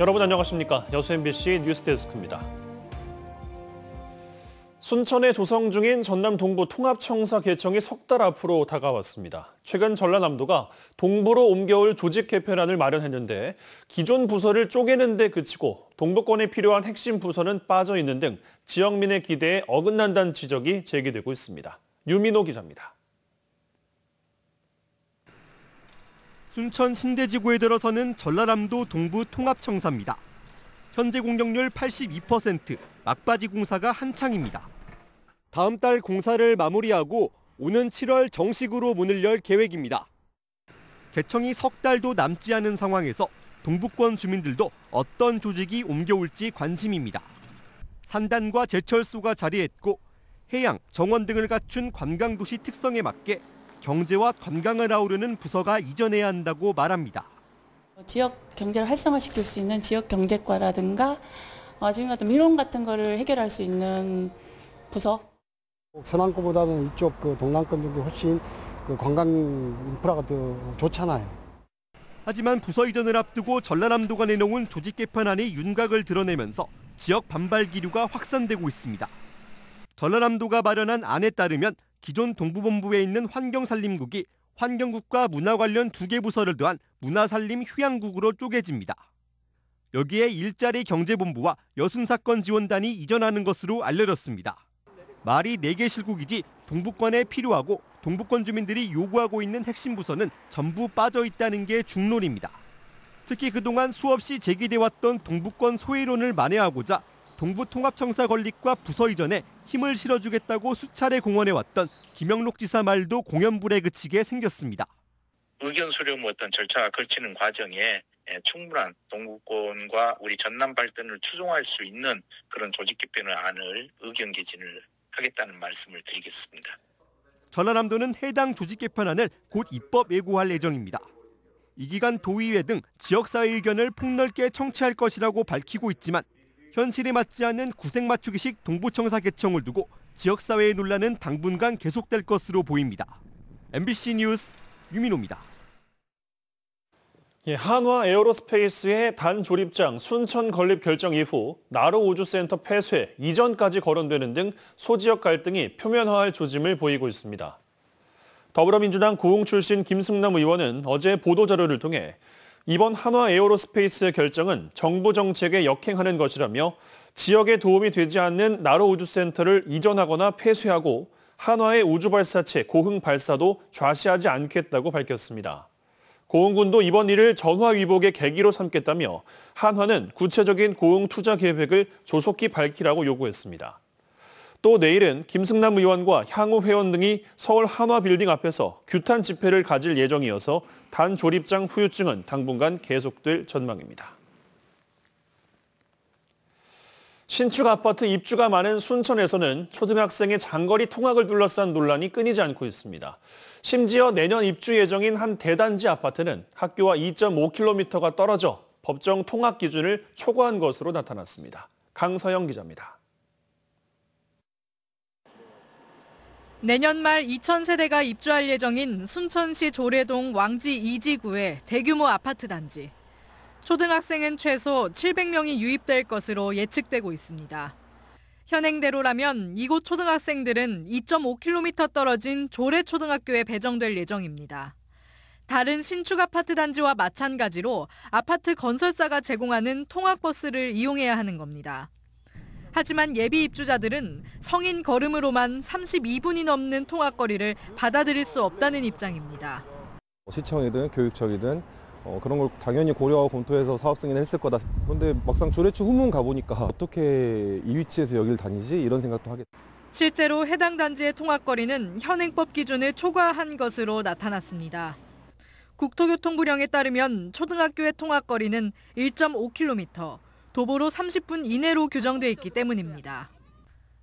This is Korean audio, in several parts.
여러분 안녕하십니까? 여수 MBC 뉴스데스크입니다. 순천에 조성 중인 전남 동부 통합청사 개청이 석 달 앞으로 다가왔습니다. 최근 전라남도가 동부로 옮겨올 조직 개편안을 마련했는데 기존 부서를 쪼개는 데 그치고 동부권에 필요한 핵심 부서는 빠져 있는 등 지역민의 기대에 어긋난다는 지적이 제기되고 있습니다. 유민호 기자입니다. 순천 신대지구에 들어서는 전라남도 동부 통합청사입니다. 현재 공정률 82%, 막바지 공사가 한창입니다. 다음 달 공사를 마무리하고 오는 7월 정식으로 문을 열 계획입니다. 개청이 석 달도 남지 않은 상황에서 동부권 주민들도 어떤 조직이 옮겨올지 관심입니다. 산단과 제철소가 자리했고 해양, 정원 등을 갖춘 관광도시 특성에 맞게 경제와 관광을 아우르는 부서가 이전해야 한다고 말합니다. 지역 경제를 활성화시킬 수 있는 지역 경제과라든가 지금 같은 민원 같은 거를 해결할 수 있는 부서. 서남권보다는 이쪽 동남권 쪽이 훨씬 관광 인프라가 더 좋잖아요. 하지만 부서 이전을 앞두고 전라남도가 내놓은 조직 개편안이 윤곽을 드러내면서 지역 반발 기류가 확산되고 있습니다. 전라남도가 마련한 안에 따르면 기존 동부본부에 있는 환경산림국이 환경국과 문화 관련 2개 부서를 더한 문화산림 휴양국으로 쪼개집니다. 여기에 일자리 경제본부와 여순사건 지원단이 이전하는 것으로 알려졌습니다. 말이 4개 실국이지 동부권에 필요하고 동부권 주민들이 요구하고 있는 핵심 부서는 전부 빠져 있다는 게 중론입니다. 특히 그동안 수없이 제기돼왔던 동부권 소외론을 만회하고자 동부통합청사 건립과 부서 이전에 힘을 실어주겠다고 수차례 공언해왔던 김영록 지사 말도 공연불에 그치게 생겼습니다. 의견 수렴 어떤 절차가 걸치는 과정에 충분한 동부권과 우리 전남 발전을 추종할 수 있는 그런 조직 개편의 안을 의견 개진을 하겠다는 말씀을 드리겠습니다. 전라남도는 해당 조직 개편안을 곧 입법 예고할 예정입니다. 이 기간 도의회 등 지역사회 의견을 폭넓게 청취할 것이라고 밝히고 있지만 현실에 맞지 않는 구색 맞추기식 동부청사 개청을 두고 지역사회의 논란은 당분간 계속될 것으로 보입니다. MBC 뉴스 유민호입니다. 한화 에어로스페이스의 단조립장 순천 건립 결정 이후 나로 우주센터 폐쇄, 이전까지 거론되는 등 소지역 갈등이 표면화할 조짐을 보이고 있습니다. 더불어민주당 고흥 출신 김승남 의원은 어제 보도자료를 통해 이번 한화 에어로스페이스 결정은 정부 정책에 역행하는 것이라며 지역에 도움이 되지 않는 나로 우주센터를 이전하거나 폐쇄하고 한화의 우주발사체 고흥 발사도 좌시하지 않겠다고 밝혔습니다. 고흥군도 이번 일을 전화위복의 계기로 삼겠다며 한화는 구체적인 고흥 투자 계획을 조속히 밝히라고 요구했습니다. 또 내일은 김승남 의원과 향후 회원 등이 서울 한화 빌딩 앞에서 규탄 집회를 가질 예정이어서 단조립장 후유증은 당분간 계속될 전망입니다. 신축 아파트 입주가 많은 순천에서는 초등학생의 장거리 통학을 둘러싼 논란이 끊이지 않고 있습니다. 심지어 내년 입주 예정인 한 대단지 아파트는 학교와 2.5km가 떨어져 법정 통학 기준을 초과한 것으로 나타났습니다. 강서영 기자입니다. 내년 말 2,000세대가 입주할 예정인 순천시 조례동 왕지 2지구의 대규모 아파트 단지. 초등학생은 최소 700명이 유입될 것으로 예측되고 있습니다. 현행대로라면 이곳 초등학생들은 2.5km 떨어진 조례초등학교에 배정될 예정입니다. 다른 신축 아파트 단지와 마찬가지로 아파트 건설사가 제공하는 통학버스를 이용해야 하는 겁니다. 하지만 예비 입주자들은 성인 걸음으로만 32분이 넘는 통학거리를 받아들일 수 없다는 입장입니다. 시청이든 교육청이든 그런 걸 당연히 고려하고 검토해서 사업 승인을 했을 거다. 그런데 막상 조례처 후문 가보니까 어떻게 이 위치에서 여길 다니지? 이런 생각도 하게. 실제로 해당 단지의 통학거리는 현행법 기준을 초과한 것으로 나타났습니다. 국토교통부령에 따르면 초등학교의 통학거리는 1.5km, 도보로 30분 이내로 규정돼 있기 때문입니다.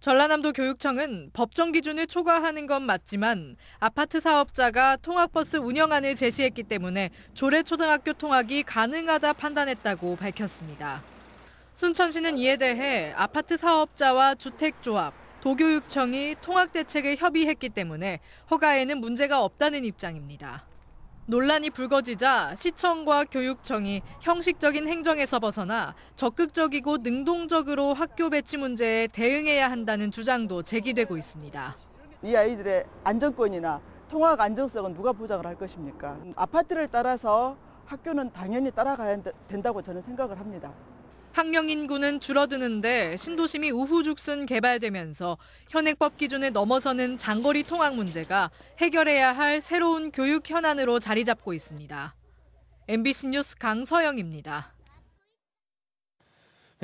전라남도 교육청은 법정 기준을 초과하는 건 맞지만 아파트 사업자가 통학버스 운영안을 제시했기 때문에 조례초등학교 통학이 가능하다 판단했다고 밝혔습니다. 순천시는 이에 대해 아파트 사업자와 주택조합, 도교육청이 통학 대책을 협의했기 때문에 허가에는 문제가 없다는 입장입니다. 논란이 불거지자 시청과 교육청이 형식적인 행정에서 벗어나 적극적이고 능동적으로 학교 배치 문제에 대응해야 한다는 주장도 제기되고 있습니다. 이 아이들의 안전권이나 통학 안정성은 누가 보장을 할 것입니까? 아파트를 따라서 학교는 당연히 따라가야 된다고 저는 생각을 합니다. 학령 인구는 줄어드는데 신도심이 우후죽순 개발되면서 현행법 기준을 넘어서는 장거리 통학 문제가 해결해야 할 새로운 교육 현안으로 자리 잡고 있습니다. MBC 뉴스 강서영입니다.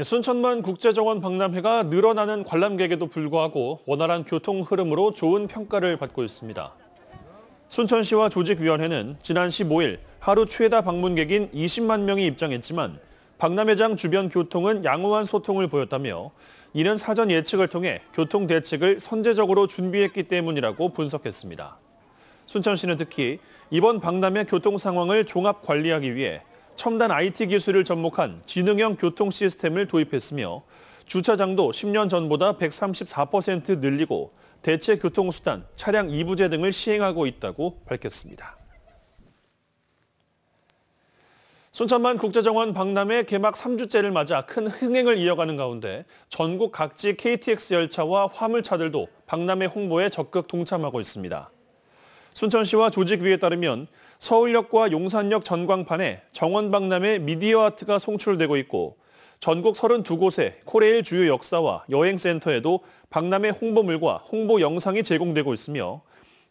순천만 국제정원 박람회가 늘어나는 관람객에도 불구하고 원활한 교통 흐름으로 좋은 평가를 받고 있습니다. 순천시와 조직위원회는 지난 15일 하루 최다 방문객인 20만 명이 입장했지만 박람회장 주변 교통은 양호한 소통을 보였다며 이는 사전 예측을 통해 교통 대책을 선제적으로 준비했기 때문이라고 분석했습니다. 순천시는 특히 이번 박람회 교통 상황을 종합 관리하기 위해 첨단 IT 기술을 접목한 지능형 교통 시스템을 도입했으며 주차장도 10년 전보다 134% 늘리고 대체 교통수단, 차량 이부제 등을 시행하고 있다고 밝혔습니다. 순천만 국제정원 박람회 개막 3주째를 맞아 큰 흥행을 이어가는 가운데 전국 각지 KTX 열차와 화물차들도 박람회 홍보에 적극 동참하고 있습니다. 순천시와 조직위에 따르면 서울역과 용산역 전광판에 정원 박람회 미디어 아트가 송출되고 있고 전국 32곳의 코레일 주요 역사와 여행센터에도 박람회 홍보물과 홍보 영상이 제공되고 있으며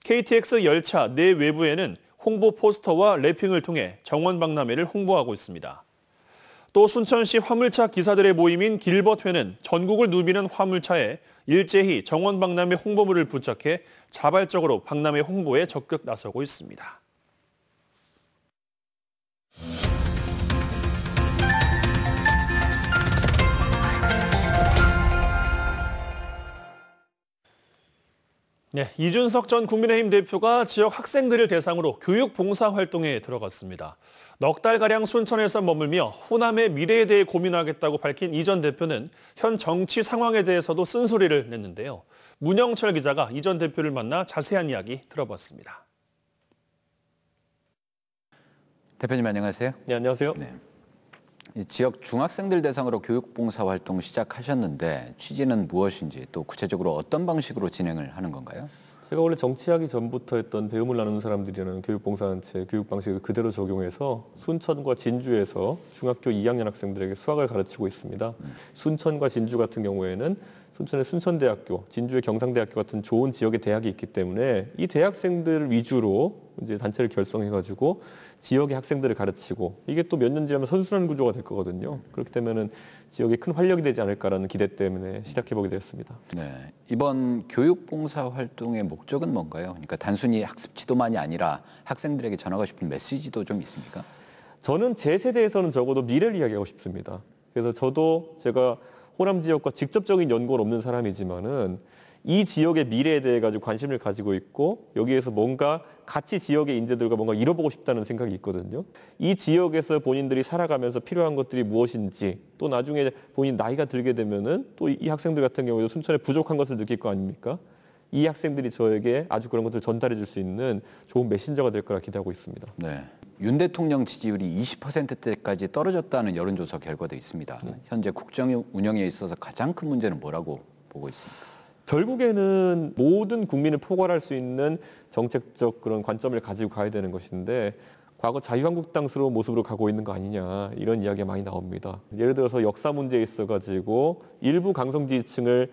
KTX 열차 내 외부에는 홍보 포스터와 래핑을 통해 정원 박람회를 홍보하고 있습니다. 또 순천시 화물차 기사들의 모임인 길벗회는 전국을 누비는 화물차에 일제히 정원 박람회 홍보물을 부착해 자발적으로 박람회 홍보에 적극 나서고 있습니다. 네, 이준석 전 국민의힘 대표가 지역 학생들을 대상으로 교육 봉사 활동에 들어갔습니다. 넉 달가량 순천에서 머물며 호남의 미래에 대해 고민하겠다고 밝힌 이 전 대표는 현 정치 상황에 대해서도 쓴소리를 냈는데요. 문영철 기자가 이 전 대표를 만나 자세한 이야기 들어봤습니다. 대표님 안녕하세요. 네, 안녕하세요. 네. 지역 중학생들 대상으로 교육봉사 활동 시작하셨는데 취지는 무엇인지 또 구체적으로 어떤 방식으로 진행을 하는 건가요? 제가 원래 정치하기 전부터 했던 배움을 나누는 사람들이라는 교육봉사단체 교육 방식을 그대로 적용해서 순천과 진주에서 중학교 2학년 학생들에게 수학을 가르치고 있습니다. 순천과 진주 같은 경우에는 순천의 순천대학교, 진주의 경상대학교 같은 좋은 지역의 대학이 있기 때문에 이 대학생들 위주로 이제 단체를 결성해가지고 지역의 학생들을 가르치고 이게 또 몇 년 지나면 선순환 구조가 될 거거든요. 그렇기 때문에는 지역에 큰 활력이 되지 않을까라는 기대 때문에 시작해보게 되었습니다. 네, 이번 교육봉사 활동의 목적은 뭔가요? 그러니까 단순히 학습 지도만이 아니라 학생들에게 전하고 싶은 메시지도 좀 있습니까? 저는 제 세대에서는 적어도 미래를 이야기하고 싶습니다. 그래서 저도 제가 호남 지역과 직접적인 연고는 없는 사람이지만은 이 지역의 미래에 대해 가지고 관심을 가지고 있고 여기에서 뭔가 같이 지역의 인재들과 뭔가 이뤄보고 싶다는 생각이 있거든요. 이 지역에서 본인들이 살아가면서 필요한 것들이 무엇인지 또 나중에 본인 나이가 들게 되면은 또 이 학생들 같은 경우에도 순천에 부족한 것을 느낄 거 아닙니까? 이 학생들이 저에게 아주 그런 것들을 전달해 줄 수 있는 좋은 메신저가 될 거라 기대하고 있습니다. 네. 윤 대통령 지지율이 20%대까지 떨어졌다는 여론조사 결과도 있습니다. 현재 국정 운영에 있어서 가장 큰 문제는 뭐라고 보고 있습니까? 결국에는 모든 국민을 포괄할 수 있는 정책적 그런 관점을 가지고 가야 되는 것인데 과거 자유한국당스러운 모습으로 가고 있는 거 아니냐 이런 이야기가 많이 나옵니다. 예를 들어서 역사 문제에 있어가지고 일부 강성 지지층을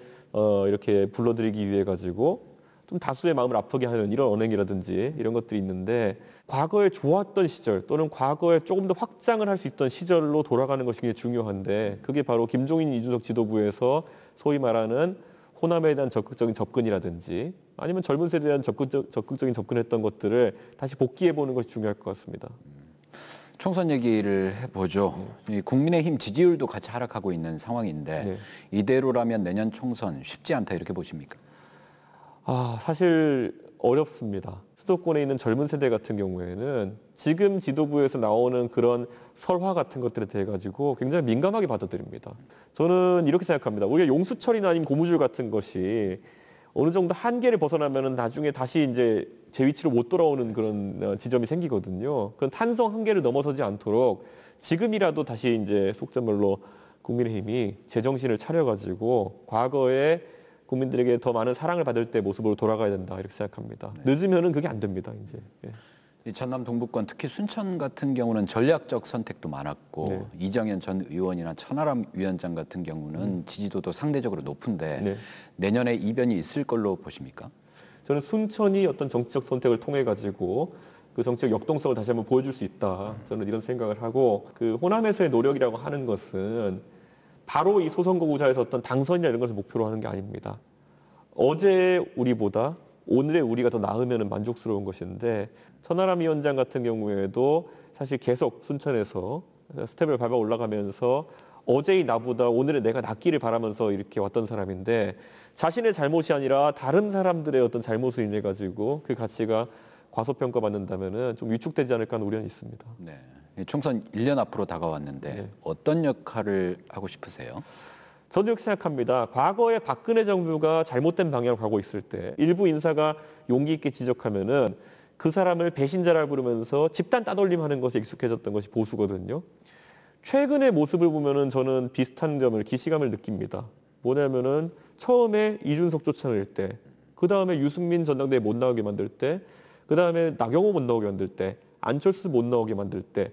이렇게 불러들이기 위해 가지고 좀 다수의 마음을 아프게 하는 이런 언행이라든지 이런 것들이 있는데 과거에 좋았던 시절 또는 과거에 조금 더 확장을 할 수 있던 시절로 돌아가는 것이 굉장히 중요한데 그게 바로 김종인 이준석 지도부에서 소위 말하는 호남에 대한 적극적인 접근이라든지 아니면 젊은 세대에 대한 적극적인 접근했던 것들을 다시 복귀해보는 것이 중요할 것 같습니다. 총선 얘기를 해보죠. 국민의힘 지지율도 같이 하락하고 있는 상황인데 네. 이대로라면 내년 총선 쉽지 않다 이렇게 보십니까? 사실 어렵습니다. 수도권에 있는 젊은 세대 같은 경우에는 지금 지도부에서 나오는 그런 설화 같은 것들에 대해 가지고 굉장히 민감하게 받아들입니다. 저는 이렇게 생각합니다. 우리가 용수철이나 아니면 고무줄 같은 것이 어느 정도 한계를 벗어나면은 나중에 다시 이제 제 위치로 못 돌아오는 그런 지점이 생기거든요. 그런 탄성 한계를 넘어서지 않도록 지금이라도 다시 이제 속전말로 국민의힘이 제정신을 차려가지고 과거에 국민들에게 더 많은 사랑을 받을 때 모습으로 돌아가야 된다 이렇게 생각합니다. 네. 늦으면은 그게 안 됩니다 이제. 예. 이 전남 동북권 특히 순천 같은 경우는 전략적 선택도 많았고 네. 이정현 전 의원이나 천하람 위원장 같은 경우는 지지도도 상대적으로 높은데 네. 내년에 이변이 있을 걸로 보십니까? 저는 순천이 어떤 정치적 선택을 통해 가지고 그 정치적 역동성을 다시 한번 보여줄 수 있다. 저는 이런 생각을 하고 그 호남에서의 노력이라고 하는 것은 바로 이 소선거구자에서 어떤 당선이나 이런 것을 목표로 하는 게 아닙니다. 어제 우리보다 오늘의 우리가 더 나으면 만족스러운 것인데 천하람 위원장 같은 경우에도 사실 계속 순천에서 스텝을 밟아 올라가면서 어제의 나보다 오늘의 내가 낫기를 바라면서 이렇게 왔던 사람인데 자신의 잘못이 아니라 다른 사람들의 어떤 잘못을 인해 가지고 그 가치가 과소평가받는다면은 좀 위축되지 않을까 하는 우려는 있습니다. 네. 총선 1년 앞으로 다가왔는데 네. 어떤 역할을 하고 싶으세요? 저도 이렇게 생각합니다. 과거에 박근혜 정부가 잘못된 방향으로 가고 있을 때 일부 인사가 용기 있게 지적하면은 그 사람을 배신자라 부르면서 집단 따돌림하는 것에 익숙해졌던 것이 보수거든요. 최근의 모습을 보면은 저는 비슷한 점을 기시감을 느낍니다. 뭐냐면은 처음에 이준석 쫓아낼 때, 그 다음에 유승민 전당대회 못 나오게 만들 때, 그 다음에 나경호 못 나오게 만들 때, 안철수 못 나오게 만들 때,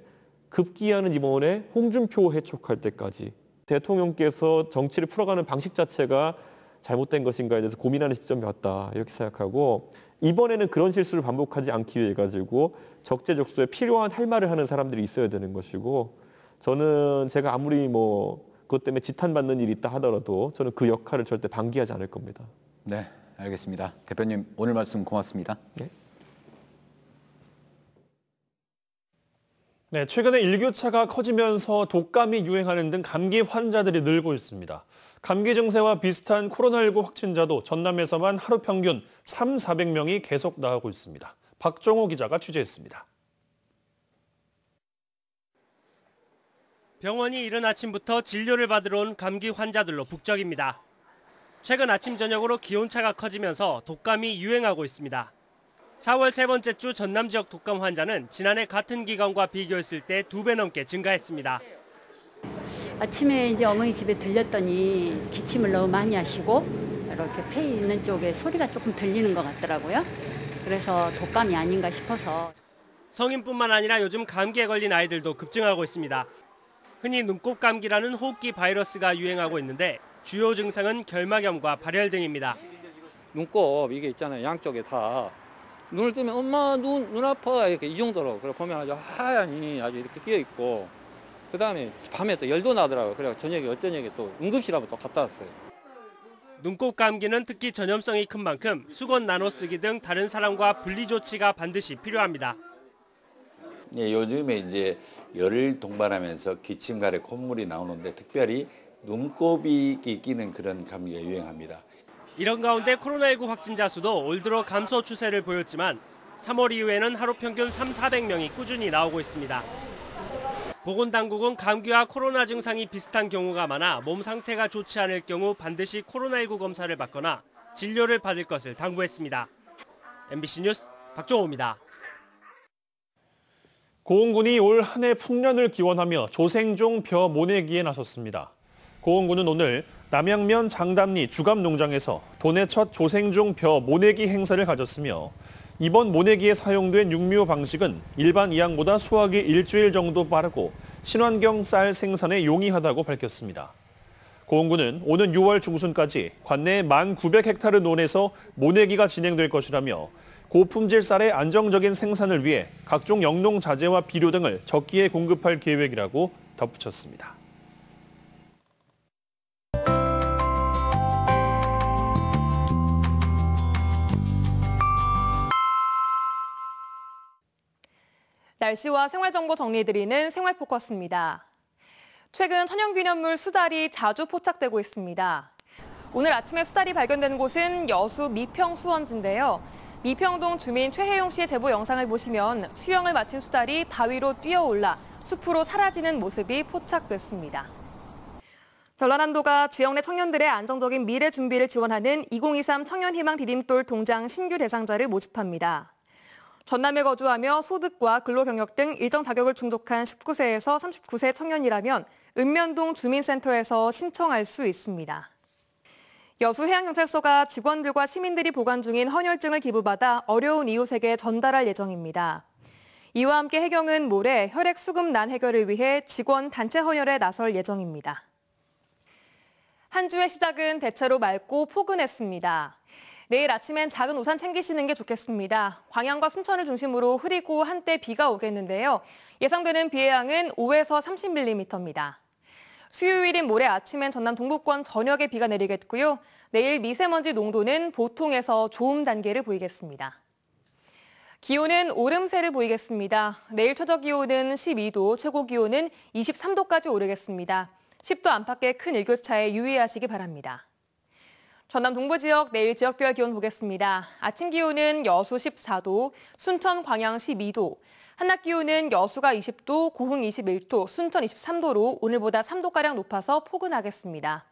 급기야는 이번에 홍준표 해촉할 때까지 대통령께서 정치를 풀어가는 방식 자체가 잘못된 것인가에 대해서 고민하는 시점이 왔다 이렇게 생각하고 이번에는 그런 실수를 반복하지 않기 위해 가지고 적재적소에 필요한 할 말을 하는 사람들이 있어야 되는 것이고 저는 제가 아무리 뭐 그것 때문에 지탄받는 일이 있다 하더라도 저는 그 역할을 절대 방기하지 않을 겁니다. 네, 알겠습니다. 대표님 오늘 말씀 고맙습니다. 네. 네, 최근에 일교차가 커지면서 독감이 유행하는 등 감기 환자들이 늘고 있습니다. 감기 증세와 비슷한 코로나19 확진자도 전남에서만 하루 평균 300~400명이 계속 나오고 있습니다. 박정호 기자가 취재했습니다. 병원이 이른 아침부터 진료를 받으러 온 감기 환자들로 북적입니다. 최근 아침 저녁으로 기온차가 커지면서 독감이 유행하고 있습니다. 4월 세 번째 주 전남 지역 독감 환자는 지난해 같은 기간과 비교했을 때 2배 넘게 증가했습니다. 아침에 이제 어머니 집에 들렸더니 기침을 너무 많이 하시고 이렇게 폐 있는 쪽에 소리가 조금 들리는 것 같더라고요. 그래서 독감이 아닌가 싶어서. 성인뿐만 아니라 요즘 감기에 걸린 아이들도 급증하고 있습니다. 흔히 눈곱감기라는 호흡기 바이러스가 유행하고 있는데 주요 증상은 결막염과 발열 등입니다. 눈곱 이게 있잖아요. 양쪽에 다. 눈을 뜨면 엄마 눈 아파 이렇게 이 정도로 그래 보면 아주 하얀이 아주 이렇게 끼어 있고 그 다음에 밤에 또 열도 나더라고요. 그래서 저녁에 어쩌녁에 또 응급실 한번 또 갔다 왔어요. 눈곱 감기는 특히 전염성이 큰 만큼 수건 나눠 쓰기 등 다른 사람과 분리 조치가 반드시 필요합니다. 예, 요즘에 이제 열을 동반하면서 기침, 가래, 콧물이 나오는데 특별히 눈곱이 끼는 그런 감기가 유행합니다. 이런 가운데 코로나19 확진자 수도 올 들어 감소 추세를 보였지만 3월 이후에는 하루 평균 300~400명이 꾸준히 나오고 있습니다. 보건당국은 감기와 코로나 증상이 비슷한 경우가 많아 몸 상태가 좋지 않을 경우 반드시 코로나19 검사를 받거나 진료를 받을 것을 당부했습니다. MBC 뉴스 박종호입니다. 고흥군이 올 한 해 풍년을 기원하며 조생종 벼 모내기에 나섰습니다. 고흥군은 오늘 남양면 장담리 주감농장에서 도내 첫 조생종 벼 모내기 행사를 가졌으며 이번 모내기에 사용된 육묘 방식은 일반 이양보다 수확이 일주일 정도 빠르고 친환경 쌀 생산에 용이하다고 밝혔습니다. 고흥군은 오는 6월 중순까지 관내 1,900헥타르 논에서 모내기가 진행될 것이라며 고품질 쌀의 안정적인 생산을 위해 각종 영농 자재와 비료 등을 적기에 공급할 계획이라고 덧붙였습니다. 날씨와 생활정보 정리해드리는 생활포커스입니다. 최근 천연기념물 수달이 자주 포착되고 있습니다. 오늘 아침에 수달이 발견된 곳은 여수 미평 수원지인데요. 미평동 주민 최혜용 씨의 제보 영상을 보시면 수영을 마친 수달이 바위로 뛰어올라 숲으로 사라지는 모습이 포착됐습니다. 전라남도가 지역 내 청년들의 안정적인 미래 준비를 지원하는 2023 청년희망 디딤돌 동장 신규 대상자를 모집합니다. 전남에 거주하며 소득과 근로경력 등 일정 자격을 충족한 19세에서 39세 청년이라면 읍면동 주민센터에서 신청할 수 있습니다. 여수해양경찰서가 직원들과 시민들이 보관 중인 헌혈증을 기부받아 어려운 이웃에게 전달할 예정입니다. 이와 함께 해경은 모레 혈액 수급난 해결을 위해 직원 단체 헌혈에 나설 예정입니다. 한 주의 시작은 대체로 맑고 포근했습니다. 내일 아침엔 작은 우산 챙기시는 게 좋겠습니다. 광양과 순천을 중심으로 흐리고 한때 비가 오겠는데요. 예상되는 비의 양은 5에서 30mm입니다. 수요일인 모레 아침엔 전남 동부권 전역에 비가 내리겠고요. 내일 미세먼지 농도는 보통에서 좋음 단계를 보이겠습니다. 기온은 오름세를 보이겠습니다. 내일 최저 기온은 12도, 최고 기온은 23도까지 오르겠습니다. 10도 안팎의 큰 일교차에 유의하시기 바랍니다. 전남 동부 지역 내일 지역별 기온 보겠습니다. 아침 기온은 여수 14도, 순천, 광양 12도, 한낮 기온은 여수가 20도, 고흥 21도, 순천 23도로 오늘보다 3도가량 높아서 포근하겠습니다.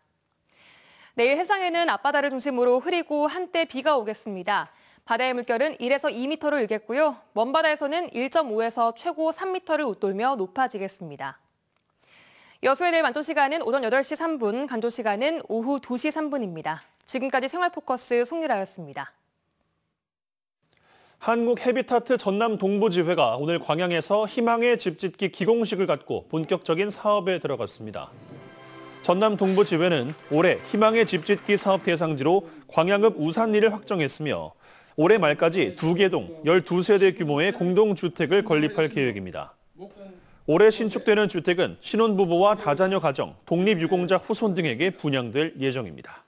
내일 해상에는 앞바다를 중심으로 흐리고 한때 비가 오겠습니다. 바다의 물결은 1에서 2m를 일겠고요. 먼바다에서는 1.5에서 최고 3m를 웃돌며 높아지겠습니다. 여수의 내일 만조 시간은 오전 8시 3분, 간조 시간은 오후 2시 3분입니다. 지금까지 생활포커스 송유라였습니다. 한국해비타트 전남 동부지회가 오늘 광양에서 희망의 집짓기 기공식을 갖고 본격적인 사업에 들어갔습니다. 전남 동부지회는 올해 희망의 집짓기 사업 대상지로 광양읍 우산리를 확정했으며 올해 말까지 2개 동 12세대 규모의 공동주택을 건립할 계획입니다. 올해 신축되는 주택은 신혼부부와 다자녀 가정, 독립유공자 후손 등에게 분양될 예정입니다.